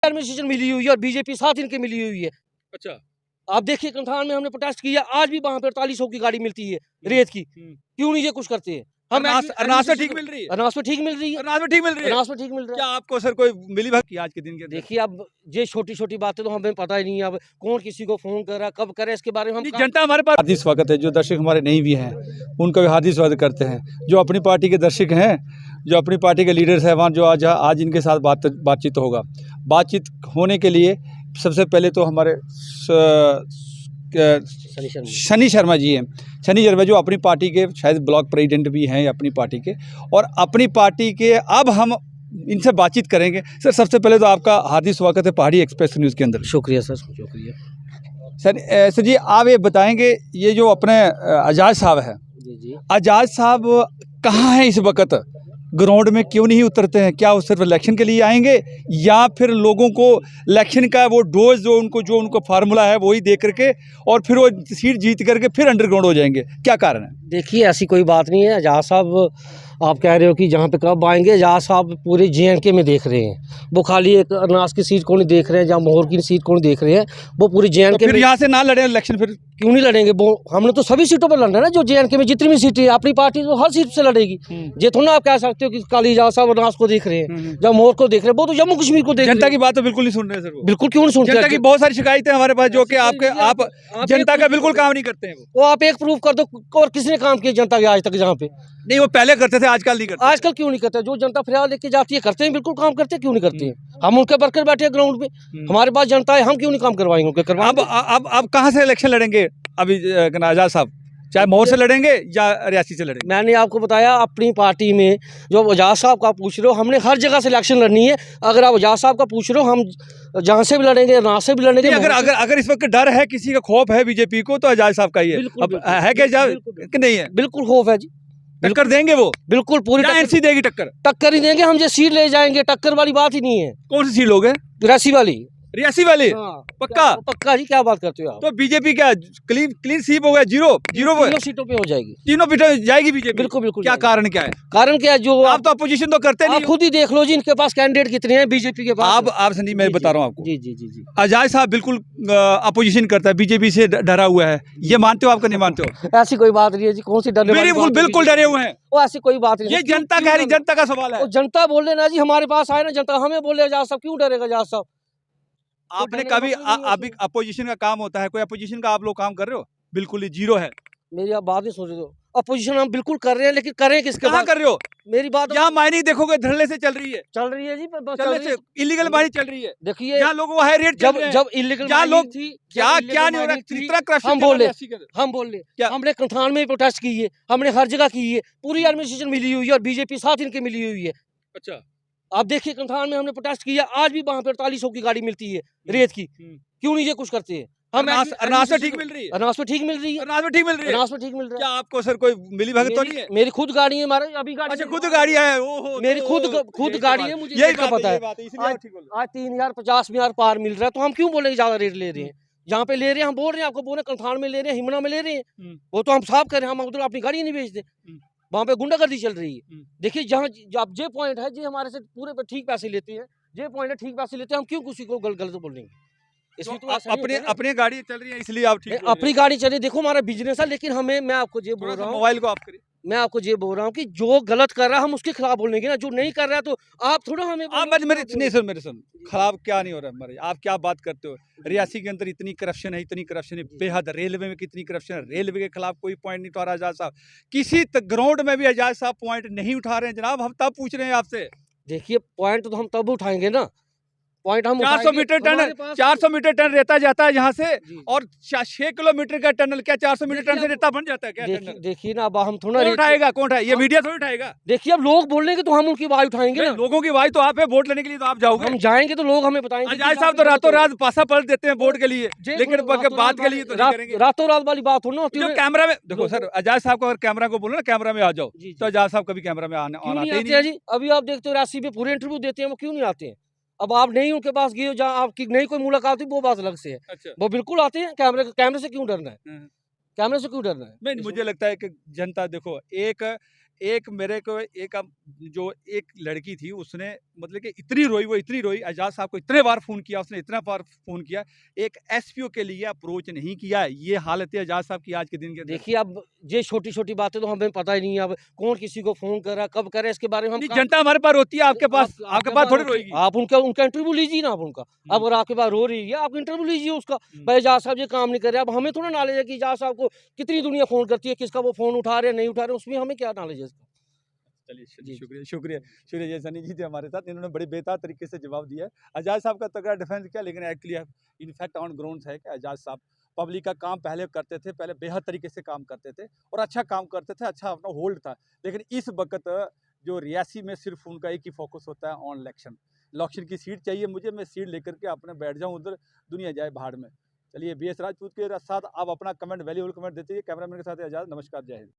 Administration मिली हुई है और बीजेपी साथ इनके मिली हुई है। अच्छा, आप देखिए कंधार में हमने प्रोटेस्ट किया, आज भी वहाँ पे 4800 की गाड़ी मिलती है रेत की। क्यों नहीं ये कुछ करते हैं? हम अनाज में ठीक मिल रही है, अनाज में ठीक मिल रही है, अनाज में ठीक मिल रही है। अनाज में ठीक मिल रहा क्या है। आपको सर कोई मिली भगत की आज के दिन के अंदर? देखिए अब ये छोटी-छोटी बातें तो हमें पता ही नहीं है, अब कौन किसी को फ़ोन कर रहा है, कब करे इसके बारे में हम नहीं, जनता हमारे पास हार्दिक स्वागत है। जो दर्शक हमारे नहीं भी हैं उनका भी हार्दिक स्वागत करते हैं। जो अपनी पार्टी के दर्शक हैं, जो अपनी पार्टी के लीडर साहबान, जो आज इनके साथ बातचीत होगा। बातचीत होने के लिए सबसे पहले तो हमारे शनि शर्मा जी हैं। शनि शर्मा जो अपनी पार्टी के शायद ब्लॉक प्रेसिडेंट भी हैं अपनी पार्टी के, और अपनी पार्टी के अब हम इनसे बातचीत करेंगे। सर सबसे पहले तो आपका हार्दिक स्वागत है पहाड़ी एक्सप्रेस न्यूज़ के अंदर। शुक्रिया सर, शुक्रिया। सर जी, आप ये बताएंगे, ये जो अपने एजाज साहब है, जी। एजाज साहब कहाँ हैं इस वक्त? ग्राउंड में क्यों नहीं उतरते हैं? क्या वो सिर्फ इलेक्शन के लिए आएंगे, या फिर लोगों को इलेक्शन का वो डोज जो उनको फार्मूला है वही दे करके और फिर वो सीट जीत करके फिर अंडरग्राउंड हो जाएंगे? क्या कारण है? देखिए ऐसी कोई बात नहीं है। एजाज साहब आप कह रहे हो कि जहाँ पे कब आएंगे, एजाज साहब पूरे JNK में देख रहे हैं। वो खाली एक अनाज की सीट को नहीं देख रहे हैं, जहाँ मोहर की सीट को नहीं देख रहे हैं, वो पूरी JNK तो फिर यहाँ से ना लड़े इलेक्शन? फिर क्यों नहीं लड़ेंगे? वो हमने तो सभी सीटों पर लड़ना है ना, जो JNK में जितनी भी सीटें, अपनी पार्टी तो हर सीट से लड़ेगी। ये थोड़ा आप कह सकते हो कि खाली एजाज साहब अनाज को देख रहे हैं, जब मोहर को देख रहे हैं, वो तो जम्मू कश्मीर को देख रहे हैं। जनता की बात तो बिल्कुल नहीं सुन रहे सर। बिल्कुल क्यों नहीं सुनते? जनता की बहुत सारी शिकायतें हमारे पास, जो कि आप जनता का बिल्कुल काम नहीं करते हैं। वो आप एक प्रूफ कर दो, और किसने काम किया जनता के आज तक जहाँ पे? नहीं, वो पहले करते थे, आजकल नहीं करते। आजकल क्यों नहीं करते? जो जनता फरियाद लेके जाती है करते हैं, बिल्कुल काम करते हैं। क्यों नहीं करते हैं? हम उनके वर्कर बैठे हैं ग्राउंड में, हमारे पास जनता है, हम क्यों नहीं काम करवाएंगे उनके? करवाएंगे। अब कहाँ से इलेक्शन लड़ेंगे अभी एजाज साहब? चाहे मोहर से लड़ेंगे या रियासी से लड़ेंगे? मैंने आपको बताया अपनी पार्टी में जो एजाज साहब का पूछ रहे हो, हमने हर जगह से इलेक्शन लड़नी है। अगर आप एजाज साहब का पूछ रहे हो, हम जहाँ से भी लड़ेंगे, ना से भी लड़ेंगे। अगर इस वक्त डर है, किसी का खौफ है बीजेपी को, तो एजाज साहब का ही है। है क्या एजाज कि नहीं है? बिल्कुल खौफ है जी। टक्कर देंगे वो, बिल्कुल पूरी एनसी देगी टक्कर ही देंगे। हम जो सीट ले जाएंगे, टक्कर वाली बात ही नहीं है। कौन सी सीट लोगे? रियासी वाली। रियासी वाली? हाँ, पक्का? पक्का जी, क्या बात करते हो आप? तो बीजेपी क्या क्लीन स्वीप हो गया? जीरो तीनों सीटों पे हो जाएगी, तीनों सीटों जाएगी बीजेपी? बिल्कुल बिल्कुल। क्या कारण क्या है? कारण क्या है? जो आप तो अपोजिशन तो करते नहीं। आप खुद ही देख लो जी, इनके पास कैंडिडेट कितने हैं बीजेपी के पास। आप संजीव, मैं बता रहा हूँ आपको। जी जी जी जी। एजाज साहब बिल्कुल अपोजिशन करता है, बीजेपी से डरा हुआ है। ये मानते हो? आपका नहीं मानते हो? ऐसी कोई बात नहीं है जी, कौन सी डरने वाली बात है? बिल्कुल डरे हुए हैं। वो ऐसी कोई बात नहीं। ये जनता कह रही, जनता का सवाल है। जनता बोल रहे ना जी, हमारे पास आए ना जनता, हमें बोले एजाज साहब क्यों डरेगा? एजाज साहब आपने कभी अभी अपोजिशन का काम होता है, कोई अपोजिशन का आप लोग काम कर रहे हो? बिल्कुल ही जीरो है। मेरी आप बात नहीं सुन रहे हो। अपोजिशन हम बिल्कुल कर रहे हैं, लेकिन करें किसके? कहाँ कर रहे हो? मेरी बात यहाँ माइनिंग देखोगे धड़ल्ले से चल रही है। चल रही है जी, चलने से इलीगल माइनिंग चल रही है। देखिए यहाँ लोगों को हाई रेट जब इलीगल लोग थी, क्या नहीं हो रहा, इतना करप्शन हम बोले हमने कंथान में प्रोटेस्ट की है, हमने हर जगह की है, पूरी एडमिनिस्ट्रेशन मिली हुई है और बीजेपी साथ इनके मिली हुई है। अच्छा, आप देखिए कंथान में हमने प्रोटेस्ट किया, आज भी वहाँ पे 4800 की गाड़ी मिलती है रेत की। क्यों नहीं ये कुछ करते हैं? हम अनाज से ठीक मिल रही है, अनाज में ठीक मिल रही है, अनाज में ठीक मिल रही है, अनाज में ठीक मिल रहा है। क्या आपको सर कोई मिली भगत तो नहीं है? मेरी खुद गाड़ी है, हमारे अभी गाड़ी। अच्छा, खुद गाड़ी है? ओहो, मेरी खुद गाड़ी है, मुझे यही पता है। आज 3050 में पार मिल रहा है, तो हम क्यों बोलेंगे ज्यादा रेट ले रहे हैं? जहाँ पे ले रहे हैं हम बोल रहे हैं, आपको बोल रहे हैं कंथान में ले रहे हैं, हिमना में ले रहे हैं, वो तो हम साफ कर रहे हैं। हम उधर अपनी गाड़ी नहीं बेचते, वहाँ पे गुंडागर्दी चल रही है। देखिए जहाँ अब जे पॉइंट है, जे हमारे से पूरे पे ठीक पैसे लेते हैं, जे पॉइंट है ठीक पैसे लेते हैं, हम क्यों किसी को गलत बोलेंगे? इसमें तो अपनी गाड़ी चल रही है इसलिए आप ठीक? अपनी गाड़ी चल रही है, देखो हमारा बिजनेस है, लेकिन हमें, मैं आपको ये बोल रहा हूँ, मोबाइल को आप करिए, मैं आपको ये बोल रहा हूँ कि जो गलत कर रहा है हम उसके खिलाफ बोलेंगे ना, जो नहीं कर रहा है तो आप थोड़ा हमें मेरे सुन खराब क्या नहीं हो रहा है? आप क्या बात करते हो? रियासी के अंदर इतनी करप्शन है, बेहद। रेलवे में कितनी करप्शन है, रेलवे के खिलाफ कोई पॉइंट नहीं उठा रहा एजाज साहब। किसी ग्राउंड में भी एजाज साहब पॉइंट नहीं उठा रहे हैं जनाब। हम तब पूछ रहे हैं आपसे। देखिए पॉइंट तो हम तब उठाएंगे ना, पॉइंट हम 400 मीटर टनल 400 मीटर टन रेता जाता है यहाँ से, और 6 किलोमीटर का टनल, क्या 400 मीटर टन से रेता बन जाता है क्या? देखिए ना, अब हम थोड़ा उठाएगा, कौन उठाएगा? ये मीडिया थोड़ी उठाएगा। देखिए अब लोग बोलेंगे तो हम उनकी आवाज उठाएंगे ना। लोगों की आवाज तो आप है, वोट लेने के लिए तो आप जाओगे। हम जाएंगे तो लोग हमें बताएंगे। एजाज साहब तो रातों रात पासा पलट देते हैं वोट के लिए, लेकिन बात के लिए तो नहीं करेंगे। रातों रात वाली बात हो ना, कैमरा में देखो सर, एजाज साहब को अगर कैमरा को बोलो ना कैमरा में आ जाओ, तो एजाज साहब कभी कैमरा में आते हैं जी। अभी आप देखते हो राशि पे पूरे इंटरव्यू देते हैं, वो क्यों नहीं आते हैं? अब आप नहीं उनके पास गए हो, जहाँ आपकी नहीं कोई मुलाकात हुई, वो बात अलग से है। अच्छा। वो बिल्कुल आते हैं। कैमरे से क्यों डरना है? कैमरे से क्यों डरना है? नहीं, मुझे लगता है कि जनता देखो, एक मेरे को एक जो एक लड़की थी उसने मतलब कि इतनी रोई एजाज साहब को इतने बार फ़ोन किया, उसने इतना बार फ़ोन किया, एक एसपीओ के लिए अप्रोच नहीं किया। ये हालत है एजाज साहब की आज के दिन के अंदर। देखिए अब ये छोटी-छोटी बातें तो हमें पता ही नहीं है, अब कौन किसी को फ़ोन कर रहा है, कब कर रहा है, इसके बारे में हम नहीं, जनता हमारे पास रोती है, आपके पास आपके पास थोड़ी रोएगी। आप उनका उनका इंटरव्यू लीजिए ना आप उनका। अब अगर आपके पास रो रही है, आप इंटरव्यू लीजिए उसका। भाई एजाज साहब ये काम नहीं कर रहे। अब हमें थोड़ा नॉलेज है कि एजाज साहब को कितनी दुनिया फ़ोन करती है, किसका वो फ़ोन उठा रहे हैं, नहीं उठा रहे हैं, उसमें हमें क्या नॉलेज है इसका। चलिए जी। शुक्रिया शुक्रिया शुक्रिया ये सनी जी थे हमारे साथ, इन्होंने बड़े बेहतर तरीके से जवाब दिया है। एजाज साहब का तगड़ा डिफेंस किया, लेकिन एक्चुअली इनफैक्ट ऑन ग्राउंड है कि एजाज साहब पब्लिक का काम पहले करते थे, पहले बेहद तरीके से काम करते थे और अच्छा काम करते थे, अच्छा अपना होल्ड था। लेकिन इस वक्त जो रियासी में सिर्फ उनका एक ही फोकस होता है ऑन इलेक्शन। इलेक्शन की सीट चाहिए मुझे, मैं सीट लेकर के अपने बैठ जाऊँ उधर, दुनिया जाए भाड़ में। चलिए BS राजपूत के साथ आप अपना कमेंट, वैल्यूबल कमेंट देते हैं। कैमरामैन के साथ एजाज, नमस्कार, जय हिंद।